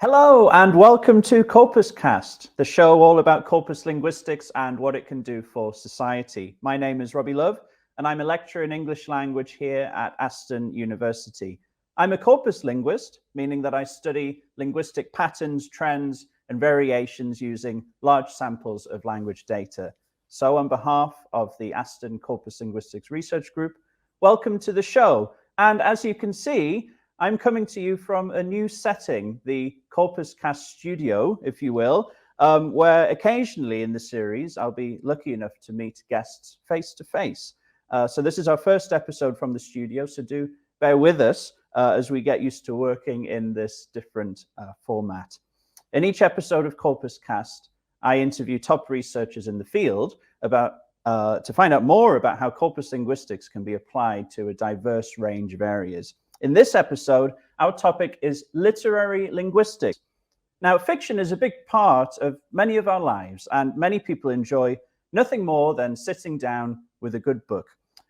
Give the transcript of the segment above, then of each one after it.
Hello and welcome to Corpus Cast, the show all about corpus linguistics and what it can do for society. My name is Robbie Love and I'm a lecturer in English language here at Aston University. I'm a corpus linguist, meaning that I study linguistic patterns, trends and variations using large samples of language data. So on behalf of the Aston Corpus Linguistics Research Group, welcome to the show. And as you can see, I'm coming to you from a new setting, the Corpus Cast studio, if you will, where occasionally in the series, I'll be lucky enough to meet guests face to face. So this is our first episode from the studio, so do bear with us as we get used to working in this different format. In each episode of Corpus Cast, I interview top researchers in the field to find out more about how corpus linguistics can be applied to a diverse range of areas. In this episode, our topic is literary linguistics. Now, fiction is a big part of many of our lives, and many people enjoy nothing more than sitting down with a good book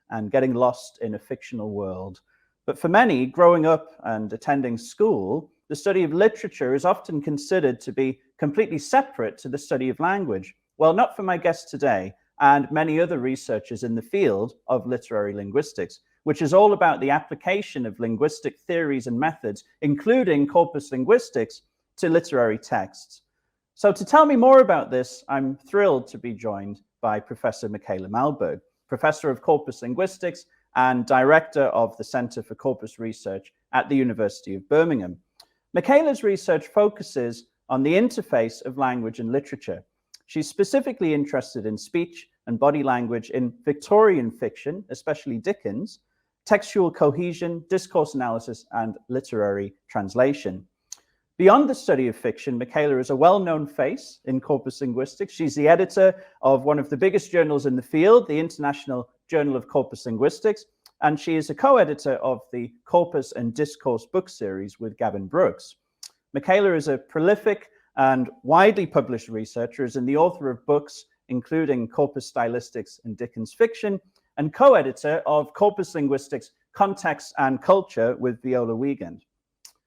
and getting lost in a fictional world. But for many, growing up and attending school, the study of literature is often considered to be completely separate to the study of language. Well, not for my guest today, and many other researchers in the field of literary linguistics, which is all about the application of linguistic theories and methods, including corpus linguistics, to literary texts. So to tell me more about this, I'm thrilled to be joined by Professor Michaela Mahlberg, Professor of Corpus Linguistics and Director of the Center for Corpus Research at the University of Birmingham. Michaela's research focuses on the interface of language and literature. She's specifically interested in speech and body language in Victorian fiction, especially Dickens, textual cohesion, discourse analysis, and literary translation. Beyond the study of fiction, Michaela is a well-known face in corpus linguistics. She's the editor of one of the biggest journals in the field, the International Journal of Corpus Linguistics, and she is a co-editor of the Corpus and Discourse book series with Gavin Brooks. Michaela is a prolific and widely published researcher, and the author of books including Corpus Stylistics and Dickens Fiction, and co-editor of Corpus Linguistics, Context and Culture with Viola Wiegand.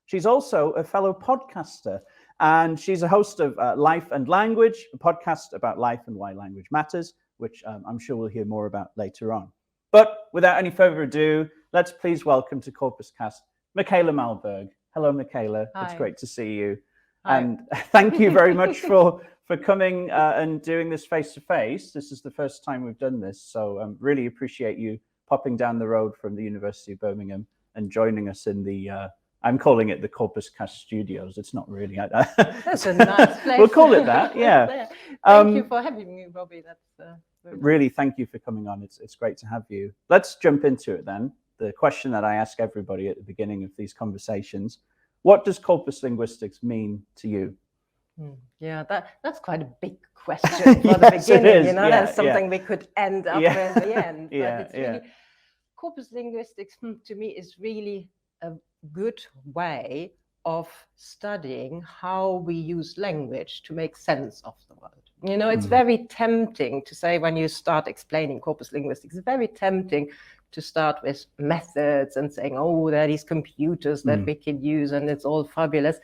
She's also a fellow podcaster, and she's a host of Life and Language, a podcast about life and why language matters, which I'm sure we'll hear more about later on. But without any further ado, let's please welcome to Corpus Cast, Michaela Mahlberg. Hello, Michaela. Hi. It's great to see you. Hi. And thank you very much for coming and doing this face-to-face. This is the first time we've done this, so really appreciate you popping down the road from the University of Birmingham and joining us in the, I'm calling it the Corpus Cast Studios. It's not really. That's a nice place. We'll call it that, yeah. Thank you for having me, Robbie. That's really, thank you for coming on. It's great to have you. Let's jump into it then. The question that I ask everybody at the beginning of these conversations: what does corpus linguistics mean to you? Yeah, that's quite a big question for the beginning. You know, yeah, that's something we could end up with at the end. But it's really, corpus linguistics to me is really a good way of studying how we use language to make sense of the world. You know, it's very tempting to say, when you start explaining corpus linguistics, it's very tempting to start with methods and saying, oh, there are these computers that we can use and it's all fabulous.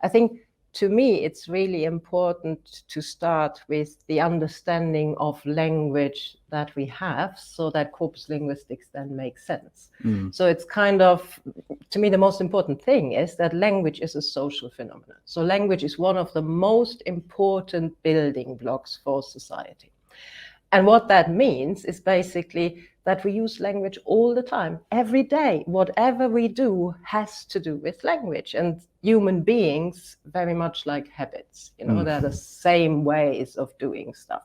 I think to me, it's really important to start with the understanding of language that we have, so that corpus linguistics then makes sense. So it's kind of, to me, the most important thing is that language is a social phenomenon. So language is one of the most important building blocks for society. And what that means is basically that we use language all the time, every day. Whatever we do has to do with language. And human beings, very much like habits, you know, they're the same ways of doing stuff.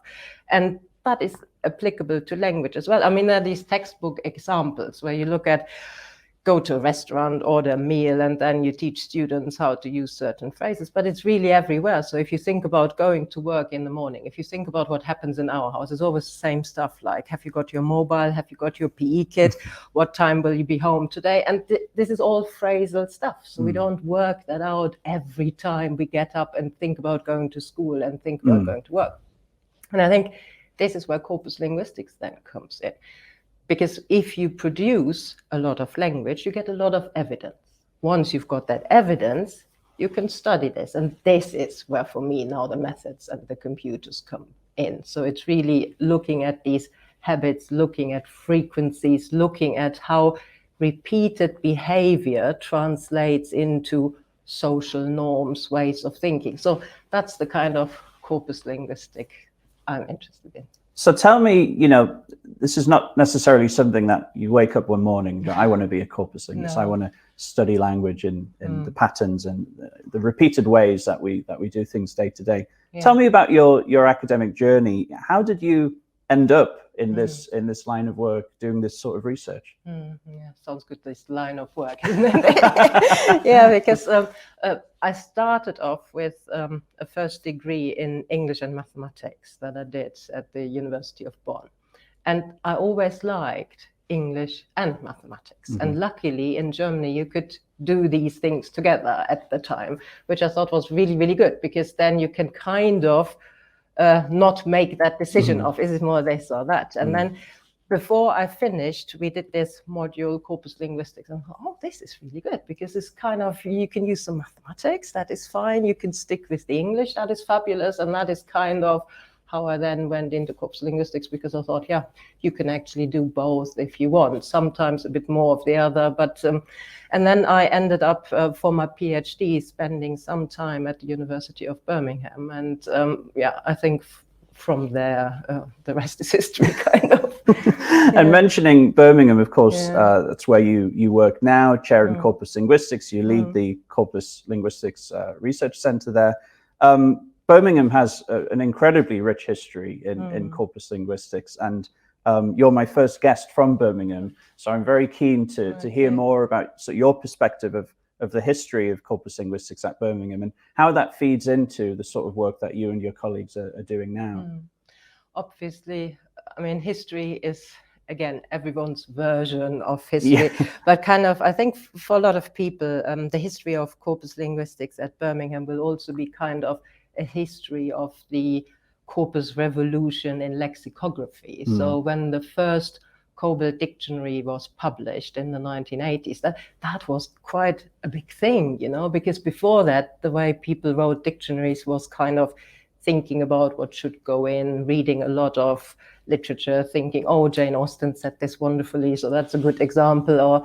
And that is applicable to language as well. I mean, there are these textbook examples where you look at, go to a restaurant, order a meal, and then you teach students how to use certain phrases, but it's really everywhere. So if you think about going to work in the morning, if you think about what happens in our house, it's always the same stuff, like, have you got your mobile? Have you got your PE kit? What time will you be home today? And this is all phrasal stuff. So we don't work that out every time we get up and think about going to school and think about going to work. And I think this is where corpus linguistics then comes in. Because if you produce a lot of language, you get a lot of evidence. Once you've got that evidence, you can study this. And this is where, for me, now the methods and the computers come in. So it's really looking at these habits, looking at frequencies, looking at how repeated behavior translates into social norms, ways of thinking. So that's the kind of corpus linguistic I'm interested in. So tell me, you know, this is not necessarily something that you wake up one morning, I want to be a corpus linguist. No. I want to study language in the patterns and the repeated ways that we do things day to day. Yeah. Tell me about your academic journey. How did you end up in this line of work, doing this sort of research? Yeah, sounds good, this line of work, isn't it? Yeah, because I started off with a first degree in English and mathematics that I did at the University of Bonn. And I always liked English and mathematics. And luckily in Germany, you could do these things together at the time, which I thought was really, really good, because then you can kind of not make that decision of is it more this or that. And then before I finished, we did this module, corpus linguistics, and I thought, oh, this is really good, because it's kind of, you can use some mathematics, that is fine. You can stick with the English, that is fabulous. And that is kind of how I then went into corpus linguistics, because I thought, yeah, you can actually do both if you want, sometimes a bit more of the other. But and then I ended up for my PhD spending some time at the University of Birmingham. And yeah, I think from there, the rest is history, kind of. And mentioning Birmingham, of course, that's where you work now, chair in corpus linguistics. You lead the Corpus Linguistics Research Centre there. Birmingham has an incredibly rich history in corpus linguistics, and you're my first guest from Birmingham, so I'm very keen to hear more about your perspective of the history of corpus linguistics at Birmingham and how that feeds into the sort of work that you and your colleagues are doing now. Obviously, I mean, history is, again, everyone's version of history, but kind of, I think for a lot of people, the history of corpus linguistics at Birmingham will also be kind of a history of the corpus revolution in lexicography. So when the first Coble dictionary was published in the 1980s, that was quite a big thing, you know, because before that, the way people wrote dictionaries was kind of thinking about what should go in, reading a lot of literature, thinking, oh, Jane Austen said this wonderfully, so that's a good example, or,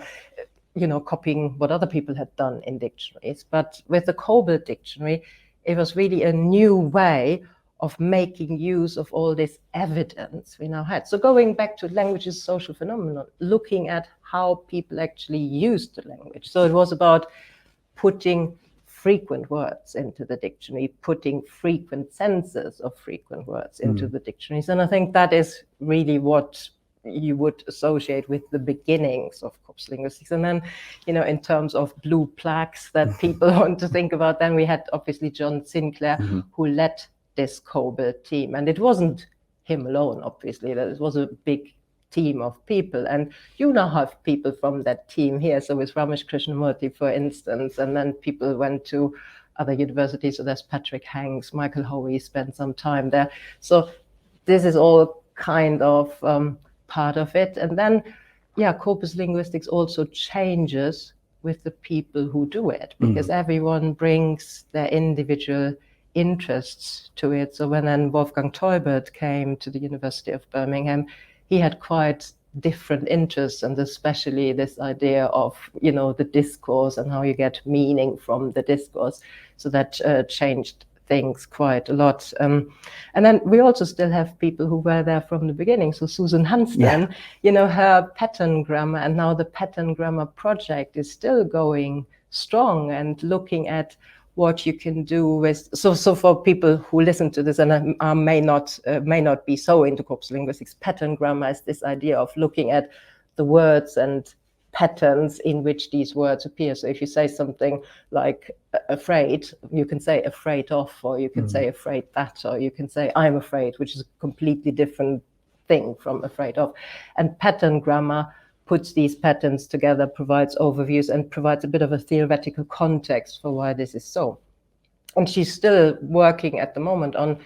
you know, copying what other people had done in dictionaries. But with the Coble dictionary, it was really a new way of making use of all this evidence we now had. So going back to language as a social phenomenon, looking at how people actually used the language. So it was about putting frequent words into the dictionary, putting frequent senses of frequent words into the dictionaries. And I think that is really what you would associate with the beginnings of corpus linguistics. And then, you know, in terms of blue plaques that people want to think about, then we had obviously John Sinclair, who led this Coble team. And it wasn't him alone, obviously. It was a big team of people. And you now have people from that team here. So with Ramesh Krishnamurti, for instance, and then people went to other universities. So there's Patrick Hanks, Michael Howie spent some time there. So this is all kind of part of it. And then, yeah, corpus linguistics also changes with the people who do it, because everyone brings their individual interests to it. So when then Wolfgang Teubert came to the University of Birmingham, he had quite different interests, and especially this idea of, you know, the discourse and how you get meaning from the discourse. So that changed things quite a lot. And then we also still have people who were there from the beginning. So Susan Hansden, you know, her pattern grammar, and now the pattern grammar project is still going strong and looking at what you can do with, so for people who listen to this and may not be so into corpus linguistics, pattern grammar is this idea of looking at the words and patterns in which these words appear. So if you say something like afraid, you can say afraid of, or you can say afraid that, or you can say I'm afraid, which is a completely different thing from afraid of. And pattern grammar puts these patterns together, provides overviews, and provides a bit of a theoretical context for why this is so. And she's still working at the moment on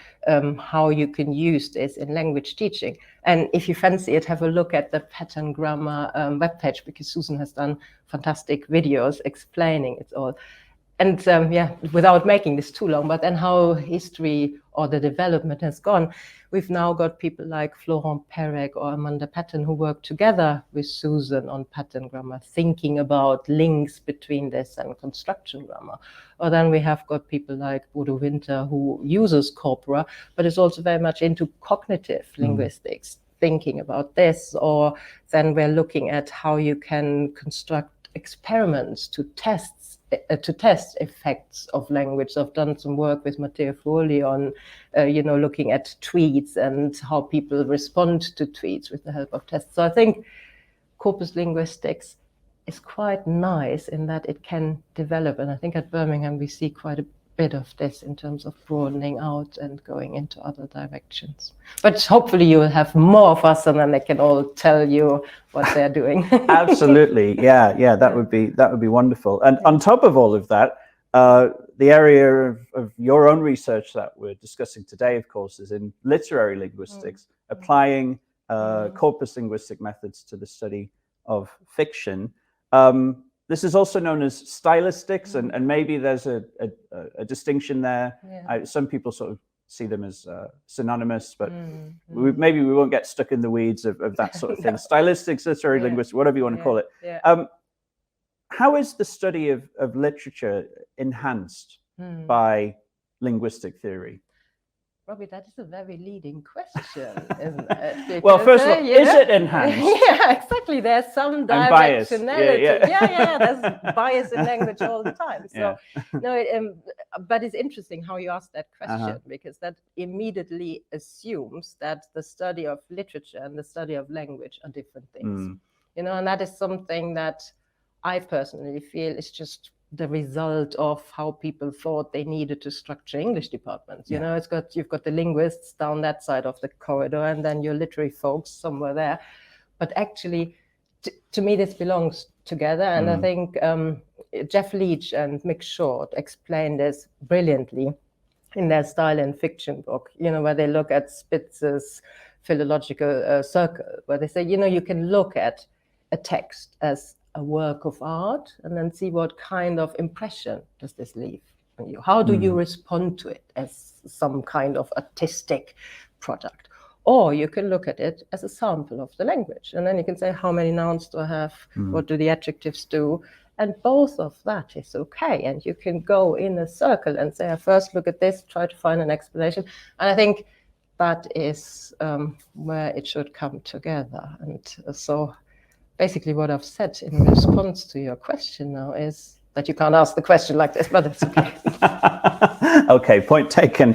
how you can use this in language teaching. And if you fancy it, have a look at the pattern grammar webpage, because Susan has done fantastic videos explaining it all. And without making this too long, but then how history or the development has gone, we've now got people like Florent Perec or Amanda Patton who work together with Susan on pattern grammar, thinking about links between this and construction grammar. Or then we have got people like Bodo Winter who uses corpora, but is also very much into cognitive linguistics, thinking about this. Or then we're looking at how you can construct experiments to test effects of language. So I've done some work with Matteo Fuoli on, looking at tweets and how people respond to tweets with the help of tests. So I think corpus linguistics is quite nice in that it can develop. And I think at Birmingham, we see quite a bit of this in terms of broadening out and going into other directions. But hopefully you will have more of us and then they can all tell you what they're doing. Absolutely. Yeah, that would be wonderful. And on top of all of that, the area of your own research that we're discussing today, of course, is in literary linguistics, applying corpus linguistic methods to the study of fiction. This is also known as stylistics, and maybe there's a distinction there. Some people sort of see them as synonymous, but maybe we won't get stuck in the weeds of that sort of thing. Stylistics, literary linguistics, whatever you want to call it. How is the study of literature enhanced by linguistic theory? Robbie, that is a very leading question, isn't it? Well, first of all, is it enhanced? Yeah, exactly. There's some directionality. There's bias in language all the time. So, but it's interesting how you asked that question, because that immediately assumes that the study of literature and the study of language are different things. And that is something that I personally feel is just the result of how people thought they needed to structure English departments. You've got the linguists down that side of the corridor, and then your literary folks somewhere there. But actually, to me, this belongs together. And I think Jeff Leach and Mick Short explain this brilliantly in their Style and Fiction book, where they look at Spitzer's philological circle, where they say, you can look at a text as a work of art and then see what kind of impression does this leave on you. How do you respond to it as some kind of artistic product? Or you can look at it as a sample of the language, and then you can say, how many nouns do I have? What do the adjectives do? And both of that is okay. And you can go in a circle and say, I first look at this, try to find an explanation. And I think that is where it should come together. And so basically what I've said in response to your question now is that you can't ask the question like this, but that's okay. Okay, point taken.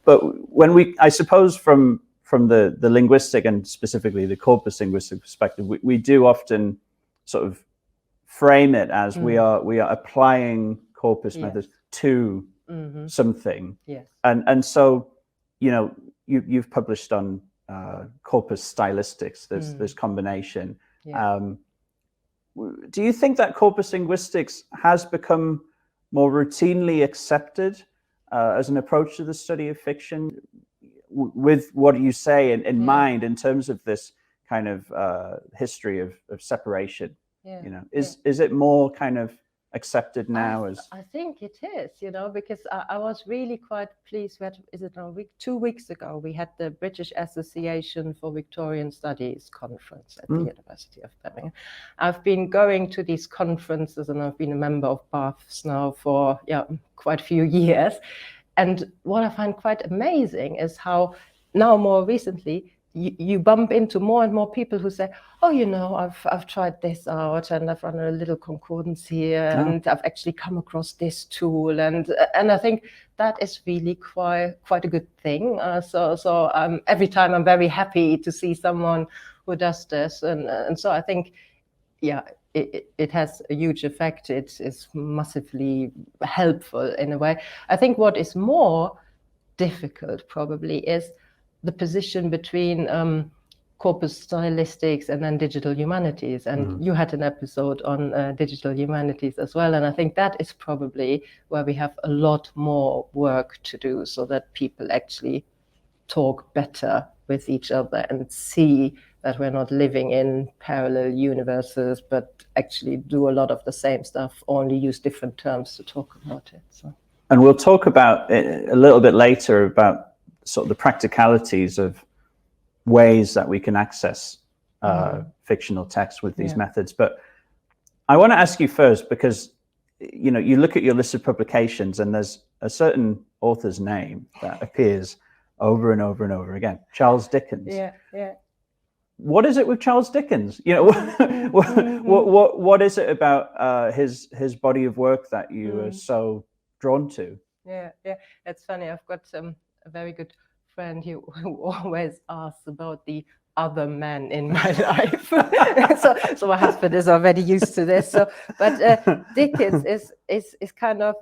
But when I suppose from the linguistic and specifically the corpus linguistic perspective, we do often sort of frame it as we are applying corpus methods to something. And so, you've published on corpus stylistics, there's combination. Do you think that corpus linguistics has become more routinely accepted as an approach to the study of fiction, with what you say in mind in terms of this kind of history of separation? Is it more kind of accepted now? I think it is, because I was really quite pleased. Is it now 2 weeks ago, we had the British Association for Victorian Studies conference at the University of Birmingham. I've been going to these conferences and I've been a member of BAFS now for quite a few years. And what I find quite amazing is how now more recently you bump into more and more people who say, oh, I've tried this out and I've run a little concordance here and I've actually come across this tool. And I think that is really quite a good thing. So every time I'm very happy to see someone who does this. And so I think, it has a huge effect. It is massively helpful in a way. I think what is more difficult probably is the position between corpus stylistics and then digital humanities. And you had an episode on digital humanities as well. And I think that is probably where we have a lot more work to do so that people actually talk better with each other and see that we're not living in parallel universes, but actually do a lot of the same stuff, only use different terms to talk about it. So. And we'll talk about it a little bit later about sort of the practicalities of ways that we can access fictional text with these methods. But I want to ask you first, because you know, you look at your list of publications and there's a certain author's name that appears over and over and over again, Charles Dickens. Yeah, yeah. What is it with Charles Dickens? You know, what is it about his body of work that you are so drawn to? Yeah, yeah. It's funny. I've got a very good friend who always asks about the other man in my life. so my husband is already used to this. So, but Dickens is kind of,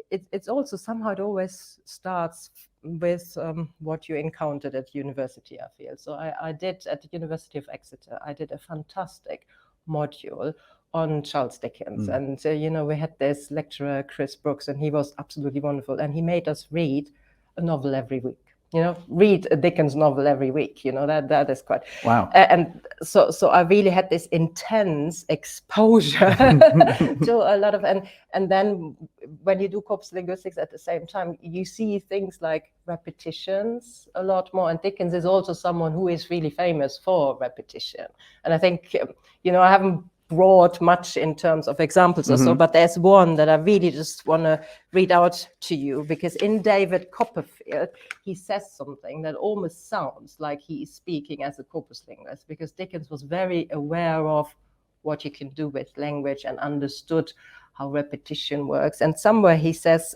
it's also somehow, it always starts with what you encountered at university, I feel. So I did at the University of Exeter, I did a fantastic module on Charles Dickens. And, you know, we had this lecturer, Chris Brooks, and he was absolutely wonderful. And he made us read a novel every week. You know, read a Dickens novel every week. You know, that is quite wow. And so I really had this intense exposure to a lot of, and then when you do corpus linguistics at the same time, you see things like repetitions a lot more. And Dickens is also someone who is really famous for repetition. And I think, you know, I haven't brought much in terms of examples or so, but there's one that I really just want to read out to you, because in David Copperfield, he says something that almost sounds like he is speaking as a corpus linguist, because Dickens was very aware of what you can do with language and understood how repetition works. And somewhere he says,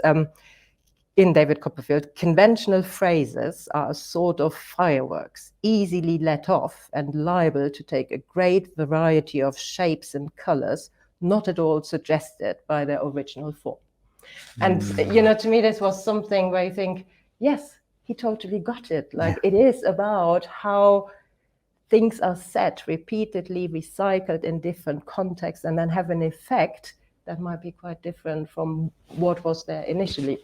in David Copperfield, conventional phrases are a sort of fireworks, easily let off and liable to take a great variety of shapes and colors, not at all suggested by their original form. And, you know, to me, this was something where you think, yes, he totally got it. Like, it is about how things are said, repeatedly recycled in different contexts, and then have an effect that might be quite different from what was there initially.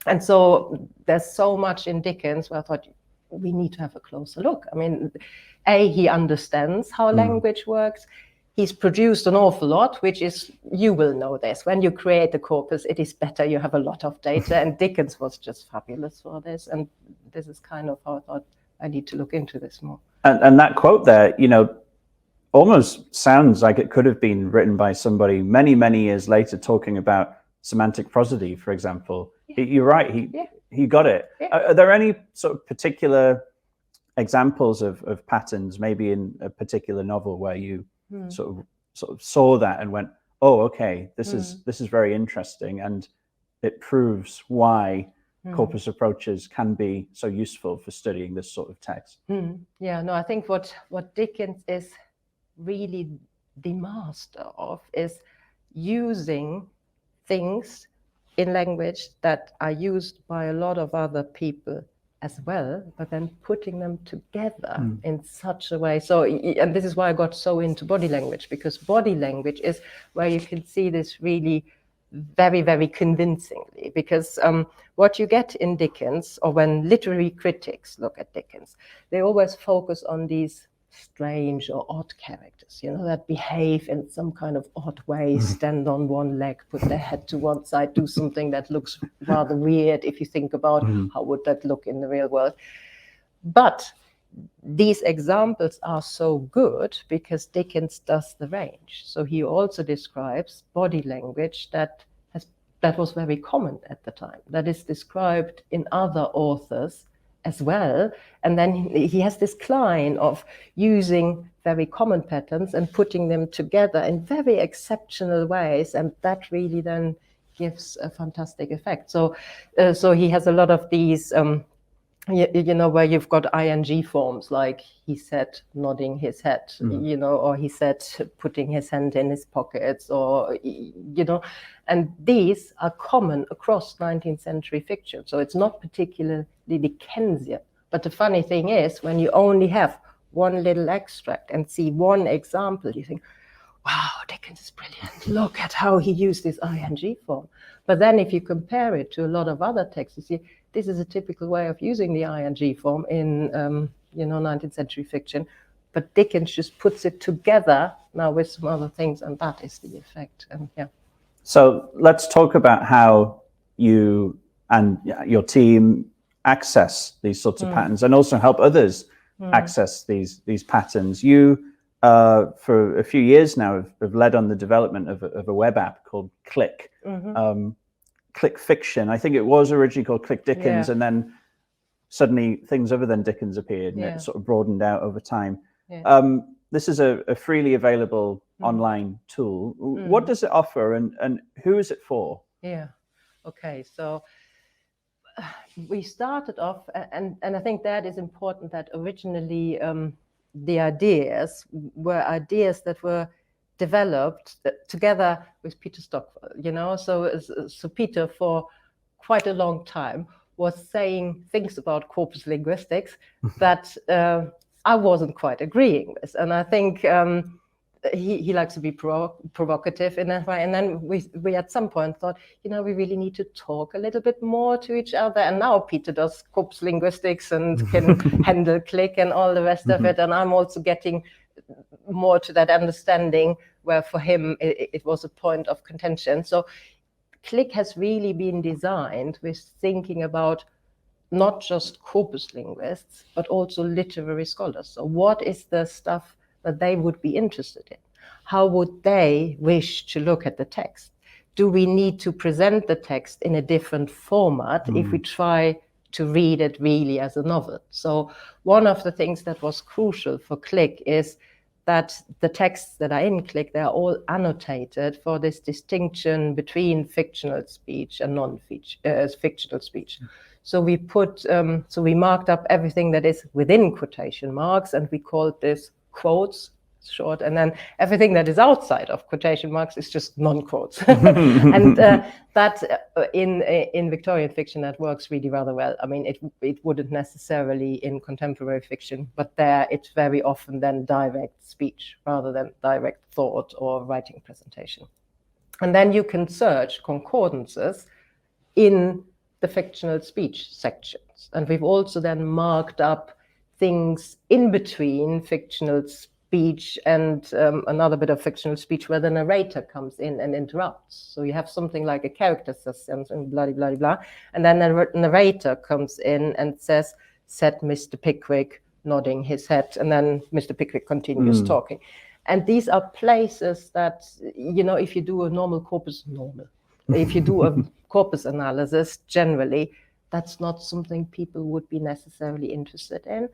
And so there's so much in Dickens where I thought we need to have a closer look. I mean, he understands how language works. He's produced an awful lot, which is, you will know this, when you create a corpus, it is better you have a lot of data. And Dickens was just fabulous for this. And this is kind of how I thought I need to look into this more. And that quote there, you know, almost sounds like it could have been written by somebody many, many years later, talking about semantic prosody, for example. You're right, he got it. Are there any sort of particular examples of patterns, maybe in a particular novel, where you sort of saw that and went, oh, okay, this is very interesting, and it proves why corpus approaches can be so useful for studying this sort of text? Yeah, no, I think what Dickens is really the master of is using things in language that are used by a lot of other people as well, but then putting them together in such a way. So, and this is why I got so into body language, because body language is where you can see this really very, very convincingly, because what you get in Dickens, or when literary critics look at Dickens, they always focus on these strange or odd characters, you know, that behave in some kind of odd way, stand on one leg, put their head to one side, do something that looks rather weird if you think about how would that look in the real world. But these examples are so good because Dickens does the range. So he also describes body language that was very common at the time, that is described in other authors as well. And then he has this line of using very common patterns and putting them together in very exceptional ways, and that really then gives a fantastic effect. So he has a lot of these you know, where you've got ing forms, like he said nodding his head, you know, or he said putting his hand in his pockets, or, you know, and these are common across 19th century fiction. So it's not particularly Dickensian. But the funny thing is, when you only have one little extract and see one example, you think, wow, Dickens is brilliant. Look at how he used this ing form. But then if you compare it to a lot of other texts, you see, this is a typical way of using the ing form in, you know, 19th century fiction. but Dickens just puts it together now with some other things, and that is the effect. And yeah. So let's talk about how you and your team access these sorts of patterns, and also help others access these patterns. You, for a few years now, have led on the development of a web app called Click. Click Fiction. I think it was originally called Click Dickens, and then suddenly things other than Dickens appeared, and it sort of broadened out over time. This is a freely available online tool. What does it offer, and who is it for? Yeah. Okay. So we started off, and I think that is important, that originally the ideas were ideas that were developed together with Peter Stockwell, you know. So Peter, for quite a long time, was saying things about corpus linguistics that I wasn't quite agreeing with. And I think he likes to be provocative in that way. And then we at some point thought, you know, we really need to talk a little bit more to each other. And now Peter does corpus linguistics and can handle Click and all the rest of it. And I'm also getting more to that understanding where for him it was a point of contention. So Click has really been designed with thinking about not just corpus linguists, but also literary scholars. So what is the stuff that they would be interested in? How would they wish to look at the text? Do we need to present the text in a different format if we try to read it really as a novel? So one of the things that was crucial for Click is that the texts that are in Click, they're all annotated for this distinction between fictional speech and non-fictional speech. So we we marked up everything that is within quotation marks, and we called this quotes, short, and then everything that is outside of quotation marks is just non-quotes. And that in Victorian fiction, that works really rather well. I mean, it wouldn't necessarily in contemporary fiction, but there it's very often then direct speech rather than direct thought or writing presentation. And then you can search concordances in the fictional speech sections. And we've also then marked up things in between fictional speech and another bit of fictional speech where the narrator comes in and interrupts. So you have something like a character system and blah, blah, blah, blah. And then the narrator comes in and says, said Mr. Pickwick, nodding his head, and then Mr. Pickwick continues talking. And these are places that, you know, if you do a if you do a corpus analysis, generally, that's not something people would be necessarily interested in.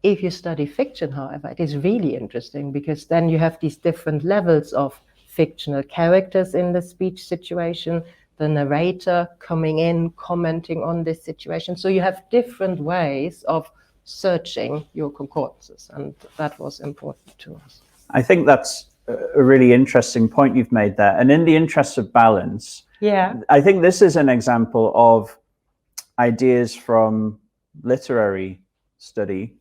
If you study fiction, however, it is really interesting, because then you have these different levels of fictional characters in the speech situation, the narrator coming in, commenting on this situation. So you have different ways of searching your concordances, and that was important to us. I think that's a really interesting point you've made there. And in the interest of balance, I think this is an example of ideas from literary study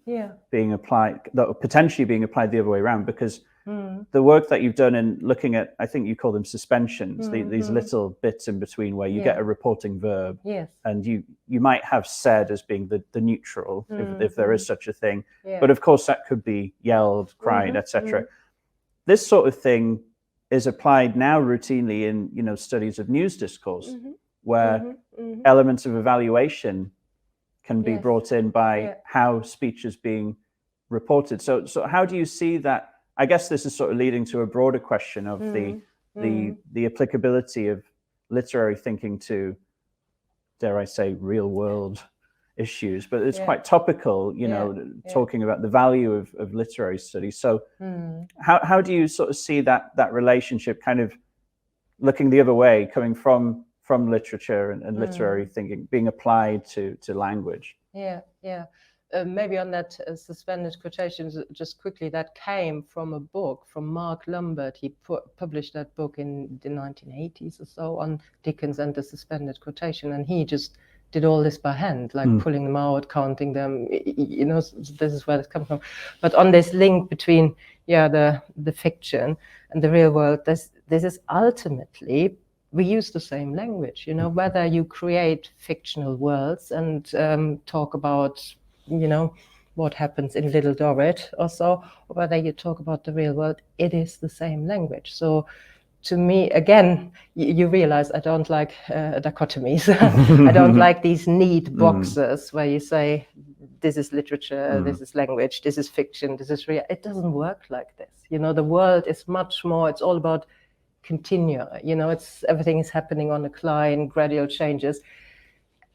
being applied, that potentially being applied the other way around, because the work that you've done in looking at, I think you call them suspensions, these little bits in between where you get a reporting verb, and you might have said as being the neutral, if there is such a thing, but of course that could be yelled, cried, etc. This sort of thing is applied now routinely in, you know, studies of news discourse, where elements of evaluation can be brought in by how speech is being reported. So how do you see that? I guess this is sort of leading to a broader question of the applicability of literary thinking to, dare I say, real world issues, but it's quite topical, you know, talking about the value of literary study. So how do you sort of see that relationship kind of looking the other way, coming from literature and literary thinking being applied to language? Maybe on that suspended quotations, just quickly, that came from a book from Mark Lambert. He published that book in the 1980s or so on Dickens and the suspended quotation, and he just did all this by hand, like pulling them out, counting them, you know. This is where it comes from. But on this link between the fiction and the real world, this is ultimately, we use the same language, you know, whether you create fictional worlds and talk about, you know, what happens in Little Dorrit or so, or whether you talk about the real world, it is the same language. So to me, again, you realize I don't like dichotomies. I don't like these neat boxes where you say, this is literature, this is language, this is fiction, this is real. It doesn't work like this. You know, the world is much more, it's all about continua. You know, everything is happening on a decline, gradual changes.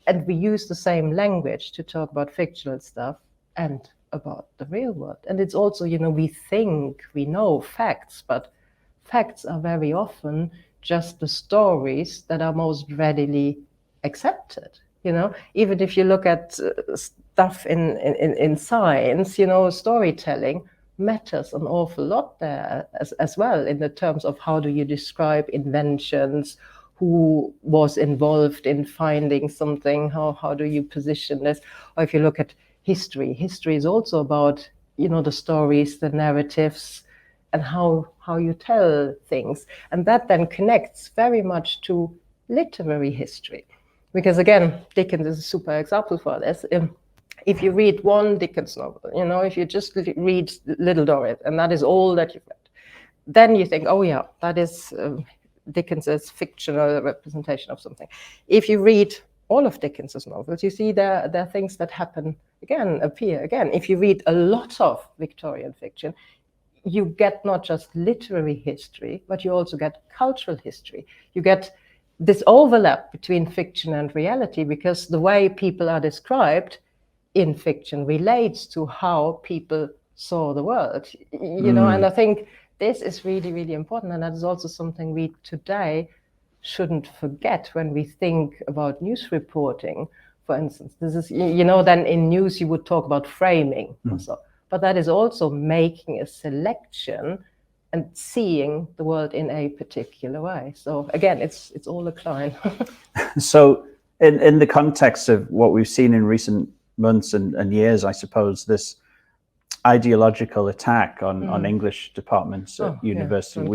And we use the same language to talk about fictional stuff and about the real world. And it's also, you know, we think we know facts, but facts are very often just the stories that are most readily accepted. You know, even if you look at stuff in science, you know, storytelling matters an awful lot there as well, in the terms of how do you describe inventions, who was involved in finding something, how do you position this? Or if you look at history is also about, you know, the stories, the narratives, and how you tell things. And that then connects very much to literary history. Because again, Dickens is a super example for this. If you read one Dickens novel, you know, if you just read Little Dorrit, and that is all that you've read, then you think, oh yeah, that is Dickens's fictional representation of something. If you read all of Dickens's novels, you see there are things that happen again, appear again. If you read a lot of Victorian fiction, you get not just literary history, but you also get cultural history. You get this overlap between fiction and reality, because the way people are described in fiction relates to how people saw the world, you know, and I think this is really, really important. And that is also something we today shouldn't forget when we think about news reporting, for instance. This is, you know, then in news you would talk about framing or so, but that is also making a selection and seeing the world in a particular way. So again, it's all a climb. So in the context of what we've seen in recent months and years, I suppose, this ideological attack on English departments at university,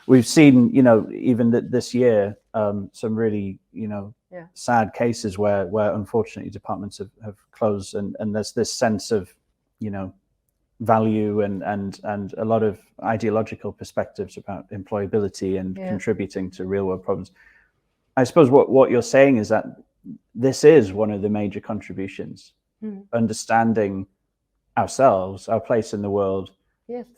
we've seen, you know, even this year, some really, you know, sad cases where unfortunately departments have closed, and there's this sense of, you know, value and a lot of ideological perspectives about employability and contributing to real world problems. I suppose what you're saying is that this is one of the major contributions, understanding ourselves, our place in the world,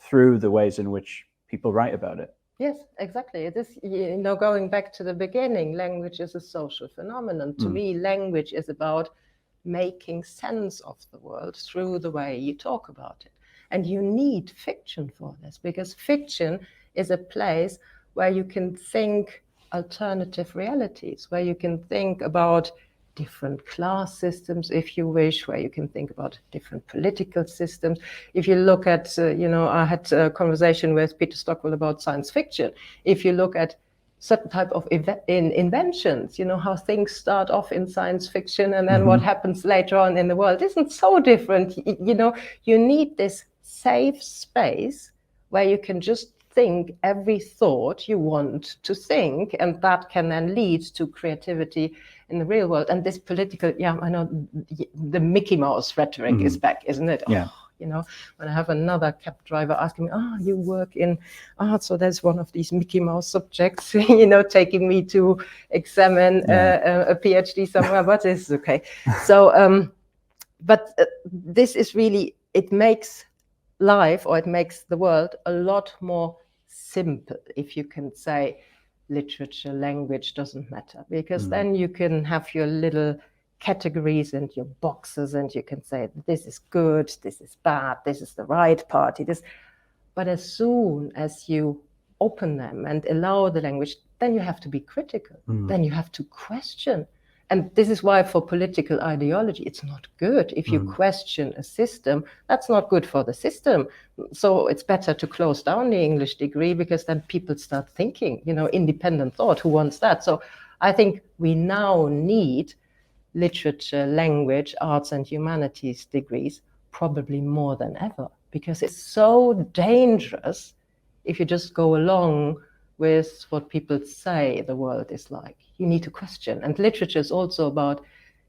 through the ways in which people write about it. Yes, exactly. It is, you know, going back to the beginning, language is a social phenomenon. To me, language is about making sense of the world through the way you talk about it. And you need fiction for this, because fiction is a place where you can think alternative realities, where you can think about different class systems, if you wish, where you can think about different political systems. If you look at, you know, I had a conversation with Peter Stockwell about science fiction. If you look at certain type of inventions, you know, how things start off in science fiction and then what happens later on in the world isn't so different. You know, you need this safe space where you can just think every thought you want to think, and that can then lead to creativity in the real world. And this political, I know the Mickey Mouse rhetoric is back, isn't it? Yeah. Oh, you know, when I have another cab driver asking me, you work in art, so there's one of these Mickey Mouse subjects, you know, taking me to examine a PhD somewhere, but it's okay. So, but this is really, it makes life, or it makes the world a lot more simple if you can say literature, language doesn't matter, because then you can have your little categories and your boxes, and you can say this is good, this is bad, this is the right party, this. But as soon as you open them and allow the language, then you have to be critical, then you have to question. And this is why for political ideology, it's not good. If you question a system, that's not good for the system. So it's better to close down the English degree, because then people start thinking, you know, independent thought. Who wants that? So I think we now need literature, language, arts and humanities degrees probably more than ever, because it's so dangerous if you just go along with what people say the world is like. You need to question. And literature is also about,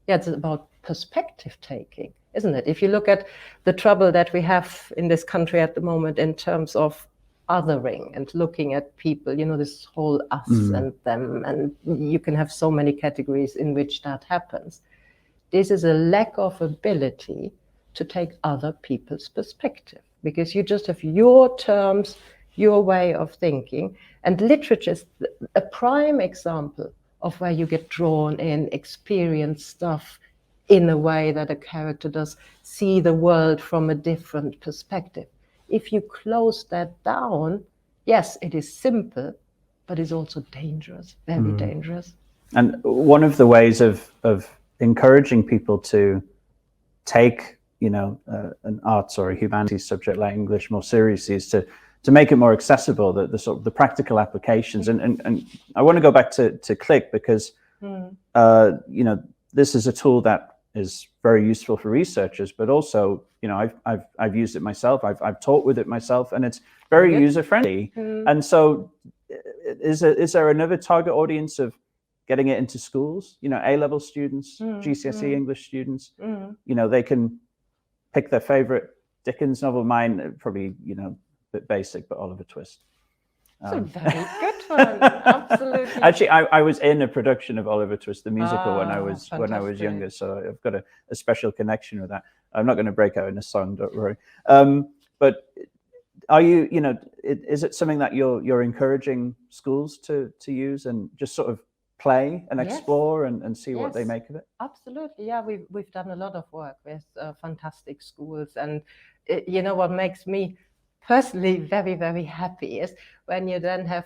it's about perspective taking. isn't it? If you look at the trouble that we have in this country at the moment in terms of othering and looking at people, you know, this whole us and them, and you can have so many categories in which that happens. This is a lack of ability to take other people's perspective, because you just have your terms, your way of thinking. And literature is a prime example of where you get drawn in, experience stuff in a way that a character does, see the world from a different perspective. If you close that down, yes, it is simple, but it's also dangerous, very dangerous. And one of the ways of encouraging people to take, you know, an arts or a humanities subject like English more seriously is to make it more accessible, the sort of the practical applications. And I want to go back to Click because, you know, this is a tool that is very useful for researchers, but also, you know, I've used it myself. I've taught with it myself, and it's very user friendly. And so, is there another target audience of getting it into schools? You know, A-level students, GCSE English students. You know, they can pick their favorite Dickens novel. Mine probably, you know, a bit basic, but Oliver Twist. It's a very good one. Absolutely. Actually, I was in a production of Oliver Twist the musical when I was younger, so I've got a special connection with that. I'm not going to break out in a song, don't worry. But are you, you know, is it something that you're encouraging schools to use and just sort of play and explore and see what they make of it? Absolutely, yeah. We've done a lot of work with fantastic schools, and you know what makes me personally very, very happy is when you then have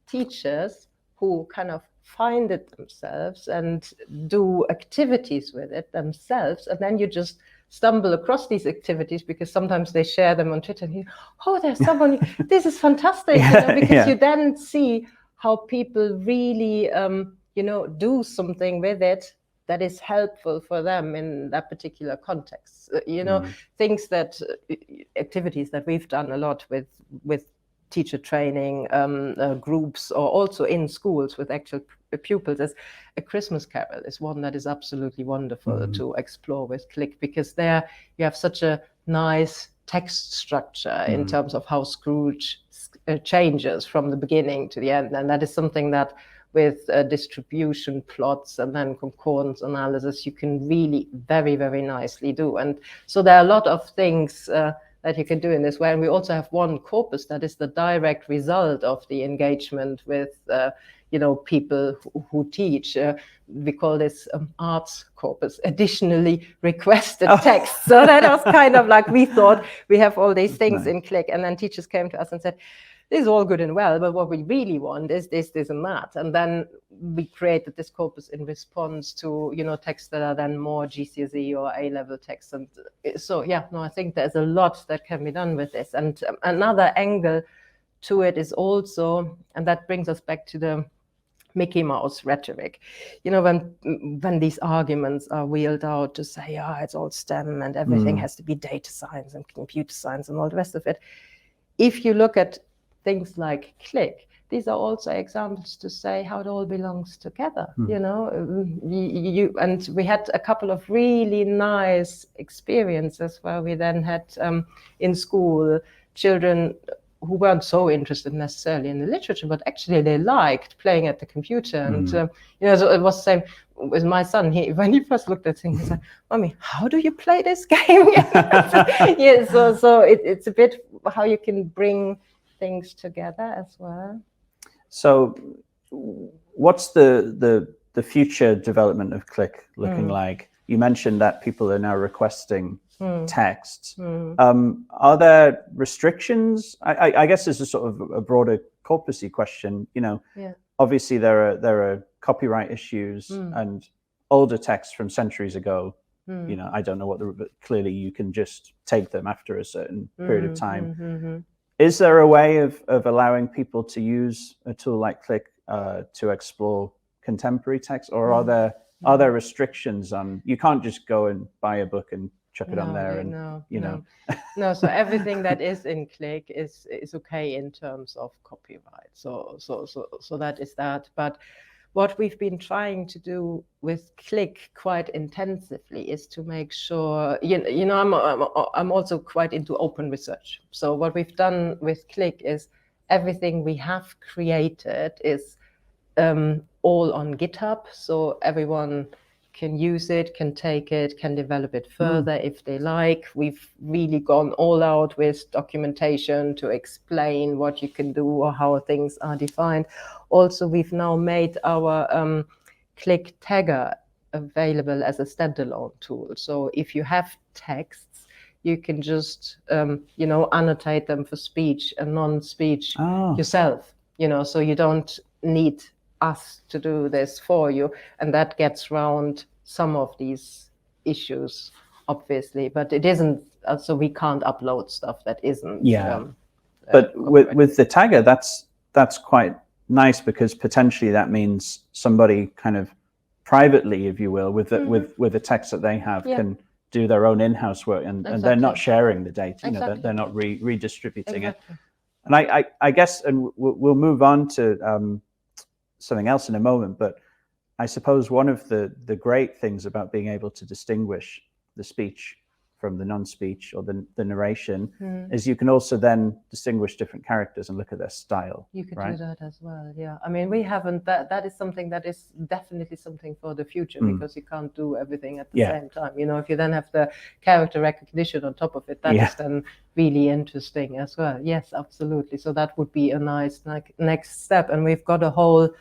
teachers who kind of find it themselves and do activities with it themselves, and then you just stumble across these activities because sometimes they share them on Twitter and you, oh, there's someone, this is fantastic, you know, because you then see how people really, you know, do something with it that is helpful for them in that particular context. You know, things that, activities that we've done a lot with teacher training groups, or also in schools with actual pupils, as A Christmas Carol is one that is absolutely wonderful to explore with Click, because there you have such a nice text structure in terms of how Scrooge changes from the beginning to the end. And that is something that with distribution plots and then concordance analysis, you can really very, very nicely do. And so there are a lot of things that you can do in this way. And we also have one corpus that is the direct result of the engagement with, you know, people who teach. We call this arts corpus, additionally requested text. So that was kind of like, we thought we have all these things in Click, and then teachers came to us and said, this is all good and well, but what we really want is this, this, and that. And then we created this corpus in response to, you know, texts that are then more GCSE or A-level texts. And so, yeah, no, I think there's a lot that can be done with this. And another angle to it is also, and that brings us back to the Mickey Mouse rhetoric. You know, when these arguments are wheeled out to say, it's all STEM and everything has to be data science and computer science and all the rest of it. If you look at things like Click, these are also examples to say how it all belongs together. You know, and we had a couple of really nice experiences where we then had in school children who weren't so interested necessarily in the literature, but actually they liked playing at the computer. And you know, so it was the same with my son. When he first looked at things, he said, "Mommy, how do you play this game?" So it's a bit how you can bring things together as well. So what's the future development of Click looking like? You mentioned that people are now requesting texts. Are there restrictions? I guess this is sort of a broader corpusy question. You know, obviously there are copyright issues and older texts from centuries ago. You know, I don't know but clearly you can just take them after a certain period of time. Is there a way of allowing people to use a tool like Click to explore contemporary text, or are there restrictions on, you can't just go and buy a book and chuck it on there and you know? No, so everything that is in Click is okay in terms of copyright. So that is that. But what we've been trying to do with Click quite intensively is to make sure, I'm also quite into open research. So what we've done with Click is everything we have created is all on GitHub. So everyone can use it, can take it, can develop it further if they like. We've really gone all out with documentation to explain what you can do or how things are defined. Also, we've now made our Click Tagger available as a standalone tool. So if you have texts, you can just, annotate them for speech and non-speech yourself, so you don't need us to do this for you, and that gets around some of these issues, obviously, but it isn't, so we can't upload stuff that isn't. But with the tagger, that's quite nice, because potentially that means somebody kind of privately, if you will, with the text that they have, can do their own in-house work, and they're not sharing the data. They're not redistributing it. And I guess, and we'll move on to something else in a moment, but I suppose one of the great things about being able to distinguish the speech from the non-speech or the narration is you can also then distinguish different characters and look at their style. You could do that as well, yeah. I mean, we haven't, that is something that is definitely something for the future, because you can't do everything at the same time. If you then have the character recognition on top of it, that is then really interesting as well. Yes, absolutely. So that would be a nice next step. And we've got a whole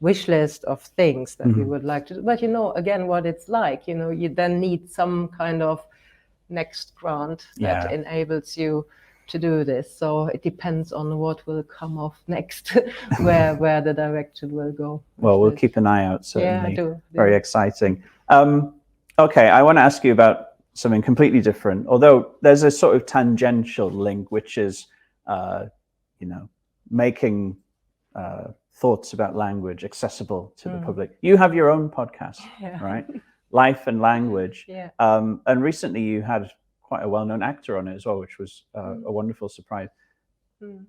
wish list of things that we would like to do. But again, what it's like, you then need some kind of next grant that enables you to do this. So it depends on what will come off next, where the direction will go. Well, we'll keep an eye out, certainly. Yeah, very exciting. Okay, I want to ask you about something completely different, although there's a sort of tangential link, which is, making thoughts about language accessible to the public. You have your own podcast, right? Life and Language. And recently you had quite a well-known actor on it as well, which was a wonderful surprise.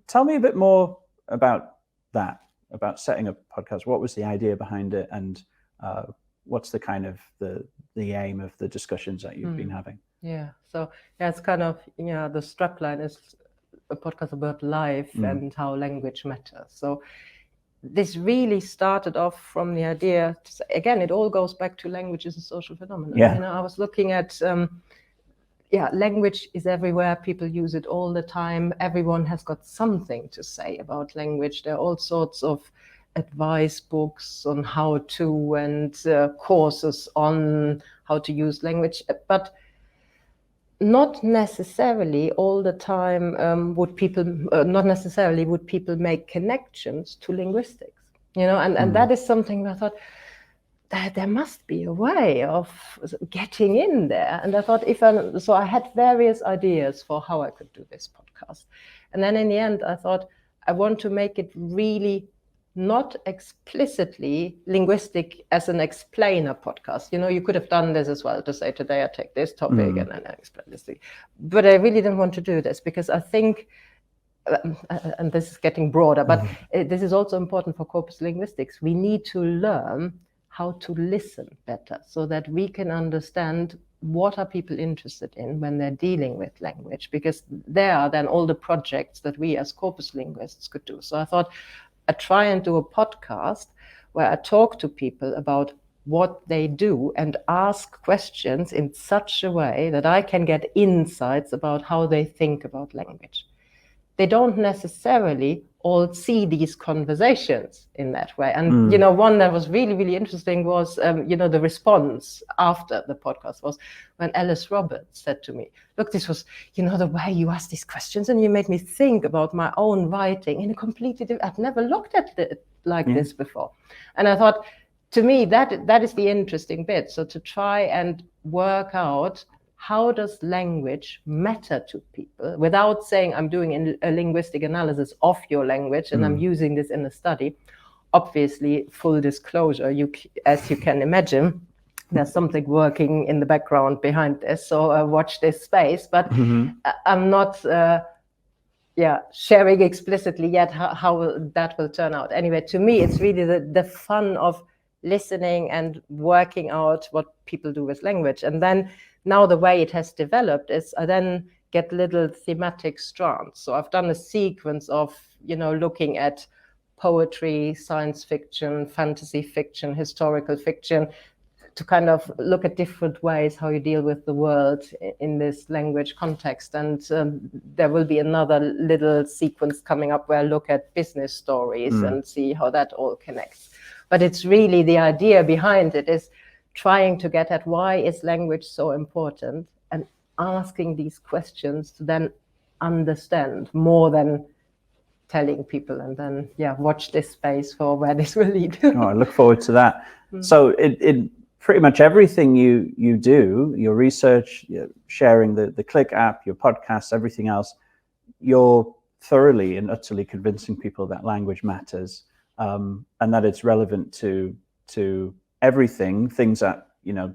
Tell me a bit more about that, about setting up a podcast. What was the idea behind it, and what's the kind of the aim of the discussions that you've been having? So it's kind of, the strapline is a podcast about life and how language matters. So this really started off from the idea to say, again, it all goes back to language as a social phenomenon. I was looking at, language is everywhere. People use it all the time. Everyone has got something to say about language. There are all sorts of advice books on how to, and courses on how to use language, but not necessarily all the time would people make connections to linguistics, and that is something I thought that there must be a way of getting in there. And I thought so I had various ideas for how I could do this podcast. And then in the end, I thought I want to make it really not explicitly linguistic as an explainer podcast. You could have done this as well, to say, today I take this topic and then I explain this thing. But I really didn't want to do this, because I think, and this is getting broader, but this is also important for corpus linguistics. We need to learn how to listen better, so that we can understand what are people interested in when they're dealing with language, because there are then all the projects that we as corpus linguists could do. So I thought I try and do a podcast where I talk to people about what they do and ask questions in such a way that I can get insights about how they think about language. They don't necessarily all see these conversations in that way. And, one that was really, really interesting was, the response after the podcast was when Alice Roberts said to me, look, this was, the way you asked these questions, and you made me think about my own writing in a completely different, I've never looked at it like this before. And I thought, to me, that is the interesting bit. So to try and work out, how does language matter to people, without saying I'm doing a linguistic analysis of your language and I'm using this in a study. Obviously, full disclosure, as you can imagine, there's something working in the background behind this. So watch this space, but I'm not sharing explicitly yet how that will turn out. Anyway, to me, it's really the fun of listening and working out what people do with language. And then now the way it has developed is I then get little thematic strands. So I've done a sequence of, looking at poetry, science fiction, fantasy fiction, historical fiction, to kind of look at different ways how you deal with the world in this language context. And there will be another little sequence coming up where I look at business stories and see how that all connects. But it's really the idea behind it is trying to get at why is language so important and asking these questions to then understand more than telling people, and then watch this space for where this will lead. I look forward to that. So it pretty much everything you do, your research, sharing the Click app, your podcasts, everything else, you're thoroughly and utterly convincing people that language matters, and that it's relevant to everything, things that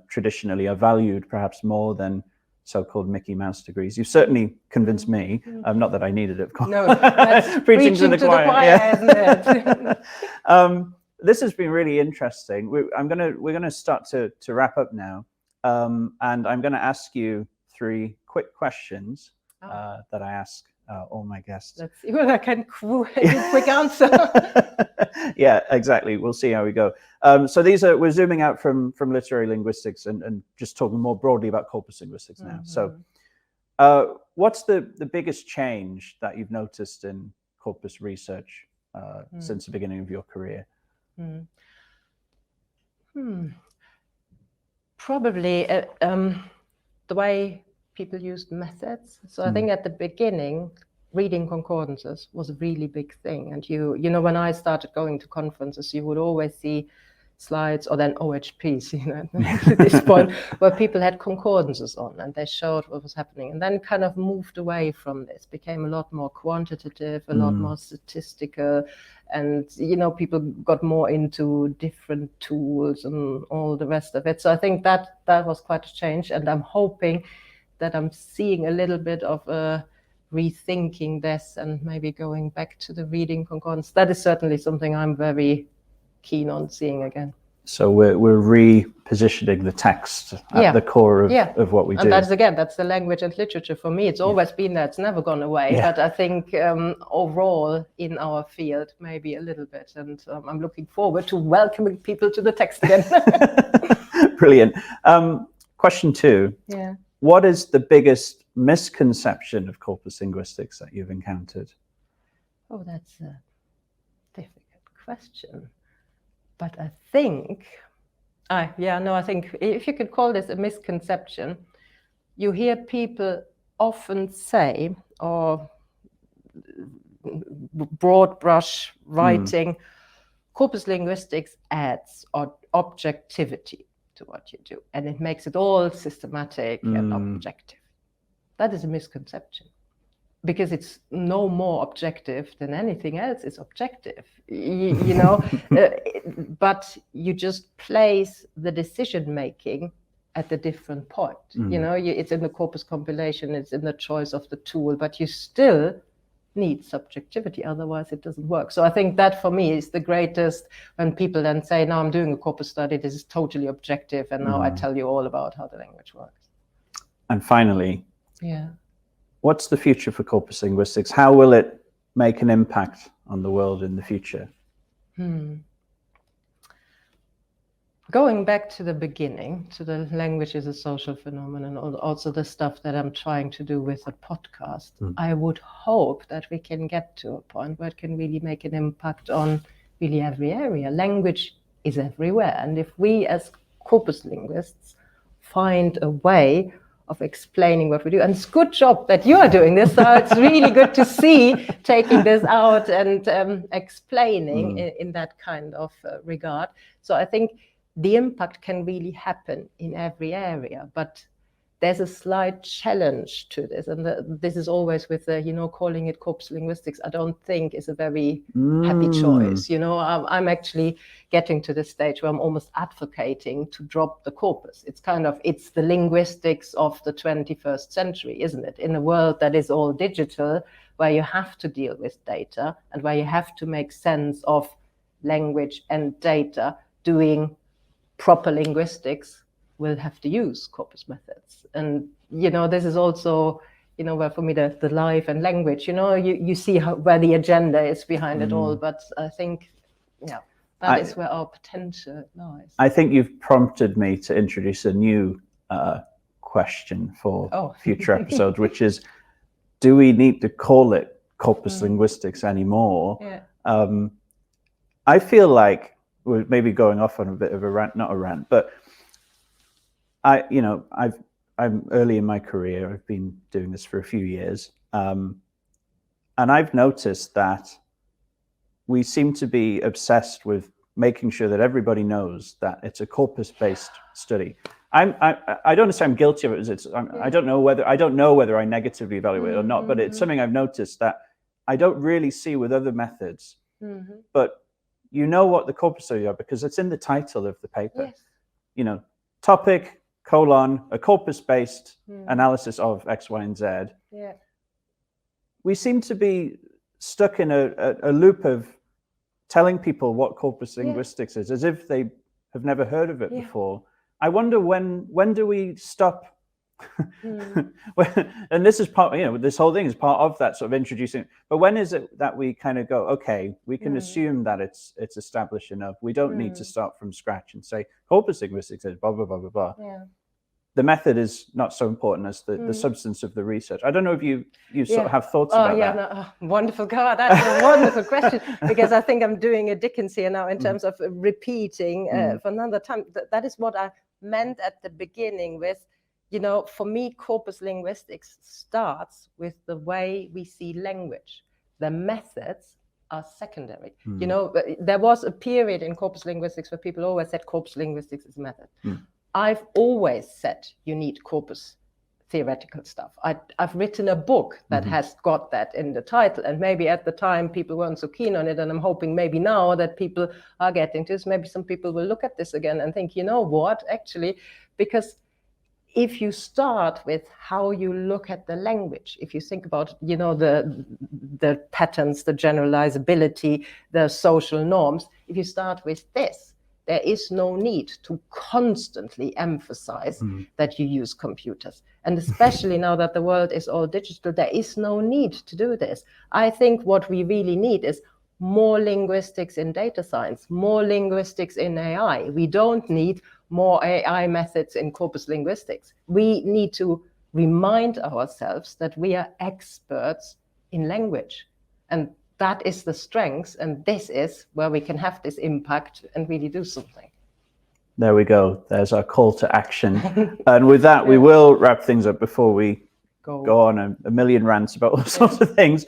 traditionally are valued perhaps more than so-called Mickey Mouse degrees. You've certainly convinced me. Not that I needed it, of course. No, that's preaching to the choir, isn't it? This has been really interesting. We're gonna start to wrap up now, and I'm gonna ask you 3 quick questions that I ask all my guests. Let's see whether I can quick answer. Yeah, exactly. We'll see how we go. So we're zooming out from literary linguistics and just talking more broadly about corpus linguistics now. So what's the biggest change that you've noticed in corpus research since the beginning of your career? Probably the way people used methods. So I think at the beginning, reading concordances was a really big thing. And when I started going to conferences, you would always see slides, or then OHPs, at this point, where people had concordances on and they showed what was happening, and then kind of moved away from this, became a lot more quantitative, a lot more statistical, and people got more into different tools and all the rest of it. So I think that was quite a change, and I'm hoping that I'm seeing a little bit of a rethinking this and maybe going back to the reading concordance. That is certainly something I'm very keen on seeing again. So we're repositioning the text at the core of what we do. And that's the language and literature for me. It's always been there. It's never gone away. But I think overall in our field, maybe a little bit. And I'm looking forward to welcoming people to the text again. Brilliant. Question 2. Yeah. What is the biggest misconception of corpus linguistics that you've encountered? Oh, that's a difficult question. But I think, I think if you could call this a misconception, you hear people often say, or broad brush writing, corpus linguistics adds objectivity to what you do, and it makes it all systematic and objective. That is a misconception, because it's no more objective than anything else is objective, but you just place the decision making at a different point. It's in the corpus compilation, it's in the choice of the tool, but you still need subjectivity, otherwise it doesn't work. So I think that for me is the greatest, when people then say, now I'm doing a corpus study, this is totally objective, and now I tell you all about how the language works. And finally, what's the future for corpus linguistics? How will it make an impact on the world in the future? Going back to the beginning, to the language is a social phenomenon, also the stuff that I'm trying to do with the podcast, I would hope that we can get to a point where it can really make an impact on really every area. Language is everywhere. And if we as corpus linguists find a way of explaining what we do, and it's a good job that you are doing this, so it's really good to see taking this out and explaining in that kind of regard. So I think the impact can really happen in every area, but there's a slight challenge to this, and this is always with calling it corpus linguistics, I don't think is a very happy choice. I'm actually getting to the stage where I'm almost advocating to drop the corpus. It's the linguistics of the 21st century, isn't it? In a world that is all digital, where you have to deal with data and where you have to make sense of language and data, doing proper linguistics will have to use corpus methods. And, you know, this is also, you know, where for me the life and language, you know, you see where the agenda is behind it all. But I think, yeah, that is where our potential lies. I think you've prompted me to introduce a new question for future episodes, which is, do we need to call it corpus linguistics anymore? Yeah. I feel like we're maybe going off on a bit of a rant, not a rant, but I'm early in my career. I've been doing this for a few years. And I've noticed that we seem to be obsessed with making sure that everybody knows that it's a corpus-based study. I don't say I'm guilty of it. I don't know whether I negatively evaluate it or not, but it's something I've noticed that I don't really see with other methods. But you know what the corpus study are because it's in the title of the paper. Yes. You know, topic, colon, a corpus-based analysis of X, Y, and Z. Yeah. We seem to be stuck in a loop of telling people what corpus linguistics is, as if they have never heard of it before. I wonder when do we stop? And this is part, you know, this whole thing is part of that sort of introducing. But when is it that we kind of go, okay, we can assume that it's established enough. We don't need to start from scratch and say corpus linguistics is blah blah blah blah blah. Yeah. The method is not so important as the substance of the research. I don't know if you sort of have thoughts about that. No, wonderful. God, that's a wonderful question, because I think I'm doing a Dickens here now in terms of repeating for another time. That is what I meant at the beginning with, you know, for me, corpus linguistics starts with the way we see language. The methods are secondary. You know, there was a period in corpus linguistics where people always said corpus linguistics is a method. I've always said you need corpus theoretical stuff. I've written a book that has got that in the title, and maybe at the time people weren't so keen on it, and I'm hoping maybe now that people are getting to this, maybe some people will look at this again and think, you know what, actually, because if you start with how you look at the language, if you think about, you know, the patterns, the generalizability, the social norms, if you start with this, there is no need to constantly emphasize that you use computers. And especially now that the world is all digital, there is no need to do this. I think what we really need is more linguistics in data science, more linguistics in AI. We don't need more AI methods in corpus linguistics. We need to remind ourselves that we are experts in language. And that is the strength, and this is where we can have this impact and really do something. There we go. There's our call to action. And with that, we will wrap things up before we go on a million rants about all sorts of things.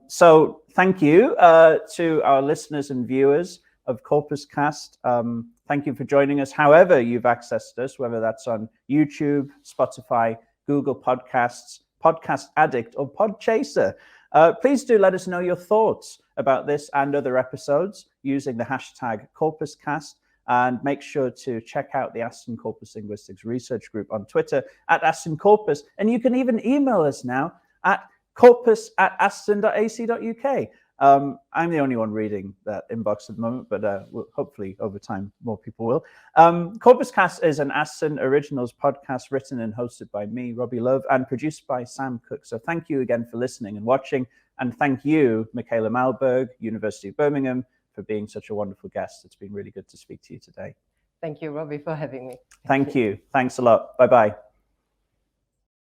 So thank you to our listeners and viewers of Corpus Cast. Thank you for joining us, however you've accessed us, whether that's on YouTube, Spotify, Google Podcasts, Podcast Addict, or Podchaser. Please do let us know your thoughts about this and other episodes using the hashtag CorpusCast, and make sure to check out the Aston Corpus Linguistics Research Group on Twitter at Aston Corpus, and you can even email us now at corpus@aston.ac.uk. I'm the only one reading that inbox at the moment, but hopefully over time more people will. Corpus Cast is an Aston Originals podcast written and hosted by me, Robbie Love, and produced by Sam Cook. So thank you again for listening and watching, and thank you, Michaela Mahlberg, University of Birmingham, for being such a wonderful guest. It's been really good to speak to you today. Thank you, Robbie, for having me. Thank you. Thanks a lot. Bye-bye.